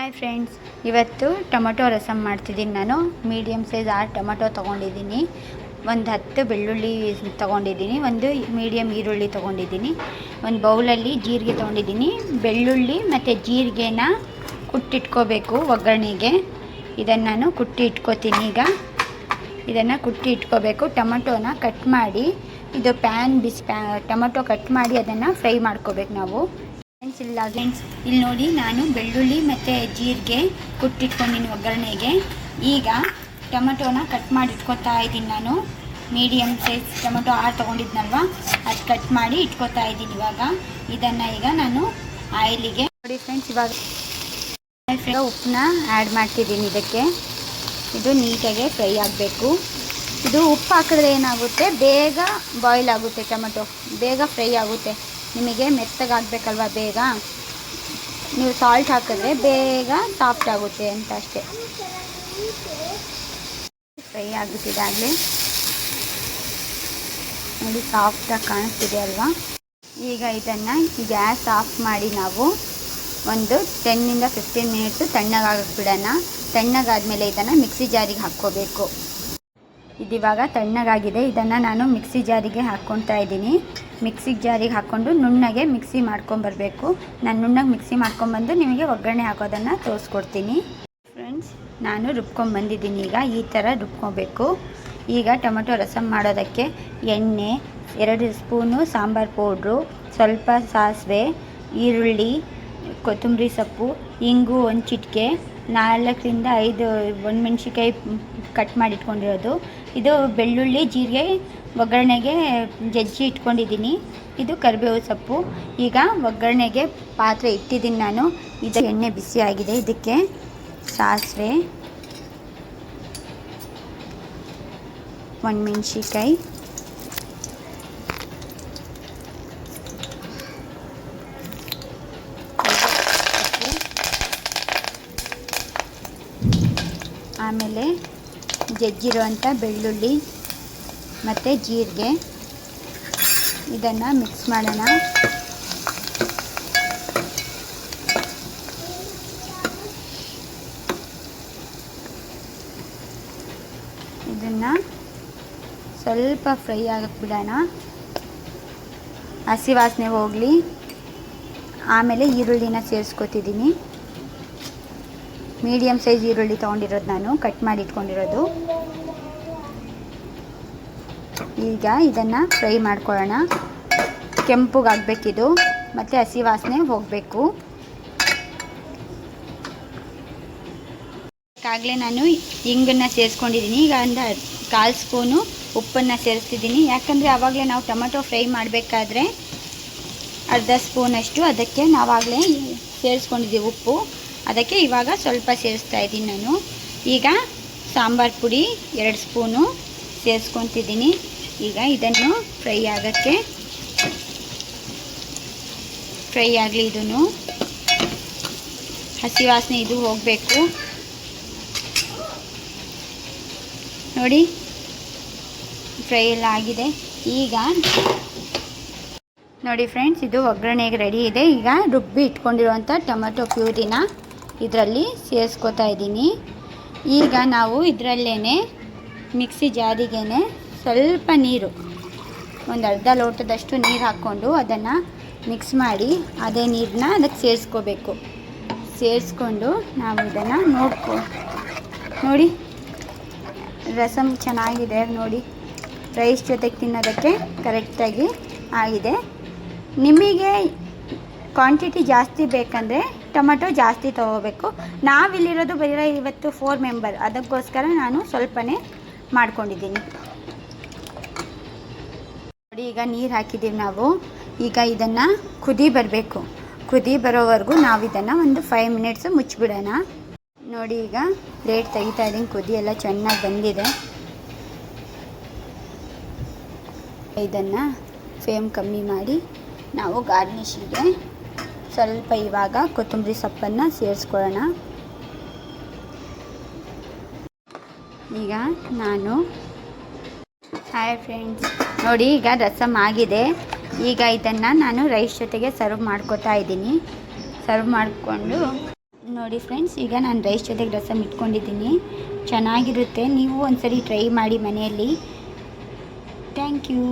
Hi friends, ಇವತ್ತು tomato rasam ಮಾಡ್ತಿದ್ದೀನಿ. ನಾನು ಮೀಡಿಯಮ್ ಸೈಜ್ 6 ಟೊಮೊಟೊ ತೊಗೊಂಡಿದ್ದೀನಿ, ಒಂದು 10 ಬೆಳ್ಳುಳ್ಳಿ ತೊಗೊಂಡಿದ್ದೀನಿ, ಒಂದು ಮೀಡಿಯಮ್ ಈರುಳ್ಳಿ ತೊಗೊಂಡಿದ್ದೀನಿ, ಒಂದು ಬೌಲಲ್ಲಿ ಜೀರಿಗೆ ತೊಗೊಂಡಿದ್ದೀನಿ. ಬೆಳ್ಳುಳ್ಳಿ ಮತ್ತು ಜೀರಿಗೆನ ಕುಟ್ಟಿಟ್ಕೋಬೇಕು ಒಗ್ಗರಣೆಗೆ. ಇದನ್ನು ನಾನು ಕುಟ್ಟಿ ಇಟ್ಕೋತೀನಿ. ಈಗ ಇದನ್ನು ಕುಟ್ಟಿ ಇಟ್ಕೋಬೇಕು. ಟೊಮೊಟೊನ ಕಟ್ ಮಾಡಿ, ಇದು ಟೊಮೊಟೊ ಕಟ್ ಮಾಡಿ ಅದನ್ನು ಫ್ರೈ ಮಾಡ್ಕೋಬೇಕು ನಾವು. ಇಲ್ಲಿ ನೋಡಿ, ನಾನು ಬೆಳ್ಳುಳ್ಳಿ ಮತ್ತು ಜೀರಿಗೆ ಕುಟ್ಟಿಟ್ಕೊಂಡಿನಿ ಒಗ್ಗರಣೆಗೆ. ಈಗ ಟೊಮೆಟೊನ ಕಟ್ ಮಾಡಿ ಇಟ್ಕೊತಾ ಇದ್ದೀನಿ. ನಾನು ಮೀಡಿಯಮ್ ಸೈಜ್ ಟೊಮೆಟೊ 6 ತೊಗೊಂಡಿದ್ನಲ್ವ, ಅದು ಕಟ್ ಮಾಡಿ ಇಟ್ಕೊತಾ ಇದ್ದೀನಿ. ಇವಾಗ ಇದನ್ನು ನಾನು ಆಯಿಲಿಗೆ ನೋಡಿ ಫ್ರೆಂಡ್ಸ್, ಇವಾಗ ಉಪ್ಪನ್ನ ಆ್ಯಡ್ ಮಾಡ್ತಿದ್ದೀನಿ ಇದಕ್ಕೆ. ಇದು ನೀಟಾಗೆ ಫ್ರೈ ಆಗಬೇಕು. ಇದು ಉಪ್ಪು ಹಾಕಿದ್ರೆ ಏನಾಗುತ್ತೆ, ಬೇಗ ಬಾಯ್ಲ್ ಆಗುತ್ತೆ, ಟೊಮೆಟೊ ಬೇಗ ಫ್ರೈ ಆಗುತ್ತೆ. ನಿಮಗೆ ಮೆತ್ತಗಾಗಬೇಕಲ್ವ ಬೇಗ, ನೀವು ಸಾಲ್ಟ್ ಹಾಕಿದ್ರೆ ಬೇಗ ಸಾಫ್ಟ್ ಆಗುತ್ತೆ ಅಂತ ಅಷ್ಟೇ. ಫ್ರೈ ಆಗುತ್ತಿದ್ದಾಗಲೇ ನೋಡಿ, ಸಾಫ್ಟಾಗಿ ಕಾಣಿಸ್ತಿದೆ ಅಲ್ವಾ. ಈಗ ಇದನ್ನು ಗ್ಯಾಸ್ ಆಫ್ ಮಾಡಿ ನಾವು ಒಂದು 10 to 15 ಮಿನಿಟ್ಸು ತಣ್ಣಗಾಗಕ್ಕೆ ಬಿಡೋಣ. ತಣ್ಣಗಾದ್ಮೇಲೆ ಇದನ್ನು ಮಿಕ್ಸಿ ಜಾರಿಗೆ ಹಾಕ್ಕೋಬೇಕು. ಇದಿವಾಗ ತಣ್ಣಗಾಗಿದೆ. ಇದನ್ನು ನಾನು ಮಿಕ್ಸಿ ಜಾರಿಗೆ ಹಾಕ್ಕೊತಾ ಇದ್ದೀನಿ. ಮಿಕ್ಸಿ ಜಾರಿಗೆ ಹಾಕ್ಕೊಂಡು ನುಣ್ಣಗೆ ಮಿಕ್ಸಿ ಮಾಡ್ಕೊಂಬರ್ಬೇಕು. ನಾನು ನುಣ್ಣಗೆ ಮಿಕ್ಸಿ ಮಾಡ್ಕೊಂಬಂದು ನಿಮಗೆ ಒಗ್ಗರಣೆ ಹಾಕೋದನ್ನು ತೋರಿಸ್ಕೊಡ್ತೀನಿ. ಫ್ರೆಂಡ್ಸ್, ನಾನು ರುಬ್ಕೊಂಬಂದಿದ್ದೀನಿ. ಈಗ ಈ ಥರ ರುಬ್ಕೊಬೇಕು. ಈಗ ಟೊಮೆಟೊ ರಸಮ್ ಮಾಡೋದಕ್ಕೆ ಎಣ್ಣೆ, 2 ಸ್ಪೂನು ಸಾಂಬಾರು ಪೌಡ್ರು, ಸ್ವಲ್ಪ ಸಾಸಿವೆ, ಈರುಳ್ಳಿ, ಕೊತ್ತಂಬರಿ ಸೊಪ್ಪು, ಇಂಗು 1 ಚಿಟಿಕೆ, 4 ರಿಂದ 5 ಒಣಮೆಣ್ಸಿಕಾಯಿ ಕಟ್ ಮಾಡಿ ಇಟ್ಕೊಂಡಿರೋದು, ಇದು ಬೆಳ್ಳುಳ್ಳಿ ಜೀರಿಗೆ ಒಗ್ಗರಣೆಗೆ ಜಜ್ಜಿ ಇಟ್ಕೊಂಡಿದ್ದೀನಿ, ಇದು ಕರಿಬೇವು ಸೊಪ್ಪು. ಈಗ ಒಗ್ಗರಣೆಗೆ ಪಾತ್ರೆ ಇಟ್ಟಿದ್ದೀನಿ ನಾನು. ಇದು ಎಣ್ಣೆ ಬಿಸಿ ಆಗಿದೆ. ಇದಕ್ಕೆ ಸಾಸಿವೆ, ಒಣಮೆಣ್ಸಿಕಾಯಿ, ಆಮೇಲೆ ಜಜ್ಜಿರುವಂಥ ಬೆಳ್ಳುಳ್ಳಿ ಮತ್ತು ಜೀರಿಗೆ, ಇದನ್ನು ಮಿಕ್ಸ್ ಮಾಡೋಣ. ಇದನ್ನು ಸ್ವಲ್ಪ ಫ್ರೈ ಆಗಕ್ಕೆ ಬಿಡೋಣ, ಹಸಿ ವಾಸನೆ ಹೋಗಲಿ. ಆಮೇಲೆ ಈರುಳ್ಳಿನ ಸೇರಿಸ್ಕೊತಿದ್ದೀನಿ. ಮೀಡಿಯಮ್ ಸೈಜ್ ಈರುಳ್ಳಿ ತೊಗೊಂಡಿರೋದು ನಾನು, ಕಟ್ ಮಾಡಿ ಇಟ್ಕೊಂಡಿರೋದು. ಈಗ ಇದನ್ನು ಫ್ರೈ ಮಾಡ್ಕೊಳ್ಳೋಣ. ಕೆಂಪುಗಾಗಬೇಕಿದು ಮತ್ತು ಹಸಿ ವಾಸನೆ ಹೋಗಬೇಕು. ಈಗಾಗಲೇ ನಾನು ಹಿಂಗನ್ನು ಸೇರಿಸ್ಕೊಂಡಿದ್ದೀನಿ. ಈಗ ಒಂದು 1/4 ಸ್ಪೂನು ಉಪ್ಪನ್ನು ಸೇರಿಸ್ತಿದ್ದೀನಿ. ಯಾಕಂದರೆ ಆವಾಗಲೇ ನಾವು ಟೊಮೆಟೊ ಫ್ರೈ ಮಾಡಬೇಕಾದ್ರೆ 1/2 ಸ್ಪೂನಷ್ಟು ಅದಕ್ಕೆ ನಾವಾಗಲೇ ಸೇರಿಸ್ಕೊಂಡಿದ್ದೀವಿ ಉಪ್ಪು. ಅದಕ್ಕೆ ಇವಾಗ ಸ್ವಲ್ಪ ಸೇರಿಸ್ತಾ ಇದ್ದೀನಿ ನಾನು. ಈಗ ಸಾಂಬಾರು ಪುಡಿ 2 ಸ್ಪೂನು ಸೇರಿಸ್ಕೊತಿದ್ದೀನಿ. ಈಗ ಇದನ್ನು ಫ್ರೈ ಆಗಲಿ. ಇದನ್ನು ಹಸಿ ವಾಸನೆ ಇದು ಹೋಗಬೇಕು. ನೋಡಿ, ಫ್ರೈ ಎಲ್ಲ ಆಗಿದೆ. ಈಗ ನೋಡಿ ಫ್ರೆಂಡ್ಸ್, ಇದು ಒಗ್ಗರಣೆಗೆ ರೆಡಿ ಇದೆ. ಈಗ ರುಬ್ಬಿ ಇಟ್ಕೊಂಡಿರುವಂಥ ಟೊಮೆಟೊ ಪ್ಯೂರಿನ ಇದರಲ್ಲಿ ಸೇರಿಸ್ಕೊತಾ ಇದ್ದೀನಿ. ಈಗ ನಾವು ಇದರಲ್ಲೇ ಮಿಕ್ಸಿ ಜಾರಿಗೇ ಸ್ವಲ್ಪ ನೀರು, ಒಂದು ಅರ್ಧ ಲೋಟದಷ್ಟು ನೀರು ಹಾಕ್ಕೊಂಡು ಅದನ್ನು ಮಿಕ್ಸ್ ಮಾಡಿ, ಅದೇ ನೀರನ್ನ ಅದಕ್ಕೆ ಸೇರಿಸ್ಕೊಂಡು ನಾವು ಇದನ್ನು ನೋಡಿ, ರಸಮ್ ಚೆನ್ನಾಗಿದೆ ನೋಡಿ. ರೈಸ್ ಜೊತೆಗೆ ತಿನ್ನೋದಕ್ಕೆ ಕರೆಕ್ಟಾಗಿ ಆಗಿದೆ. ನಿಮಗೆ ಕ್ವಾಂಟಿಟಿ ಜಾಸ್ತಿ ಬೇಕಂದರೆ ಟೊಮೆಟೊ ಜಾಸ್ತಿ ತೊಗೋಬೇಕು. ನಾವಿಲ್ಲಿರೋದು ಬರೀ ಇವತ್ತು 4 ಮೆಂಬರ್, ಅದಕ್ಕೋಸ್ಕರ ನಾನು ಸ್ವಲ್ಪನೇ ಮಾಡ್ಕೊಂಡಿದ್ದೀನಿ. ನೋಡಿ, ಈಗ ನೀರು ಹಾಕಿದ್ದೀವಿ ನಾವು. ಈಗ ಇದನ್ನು ಕುದಿ ಬರೋವರೆಗೂ ನಾವು ಇದನ್ನು ಒಂದು 5 ಮಿನಿಟ್ಸು ಮುಚ್ಚಿಬಿಡೋಣ. ನೋಡಿ, ಈಗ ಪ್ಲೇಟ್ ತೆಗಿತಾ ಇದ್ದೀನಿ. ಕುದಿ ಎಲ್ಲ ಚೆನ್ನಾಗಿ ಬಂದಿದೆ. ಇದನ್ನು ಫ್ಲೇಮ್ ಕಮ್ಮಿ ಮಾಡಿ ನಾವು ಗಾರ್ನಿಷಿಗೆ ಸ್ವಲ್ಪ ಇವಾಗ ಕೊತ್ತಂಬರಿ ಸೊಪ್ಪನ್ನು ಸೇರಿಸ್ಕೊಳ್ಳೋಣ. ಈಗ ನಾನು ಹಾಯ್ ಫ್ರೆಂಡ್ಸ್, ನೋಡಿ ಈಗ ರಸಮ್ ಆಗಿದೆ. ಈಗ ಇದನ್ನು ನಾನು ರೈಸ್ ಜೊತೆಗೆ ಸರ್ವ್ ಮಾಡ್ಕೋತಾ ಇದ್ದೀನಿ. ಸರ್ವ್ ಮಾಡಿಕೊಂಡು ನೋಡಿ ಫ್ರೆಂಡ್ಸ್, ಈಗ ನಾನು ರೈಸ್ ಜೊತೆಗೆ ರಸಮ್ ಇಟ್ಕೊಂಡಿದ್ದೀನಿ. ಚೆನ್ನಾಗಿರುತ್ತೆ, ನೀವು ಒಂದ್ಸರಿ ಟ್ರೈ ಮಾಡಿ ಮನೆಯಲ್ಲಿ. Thank you.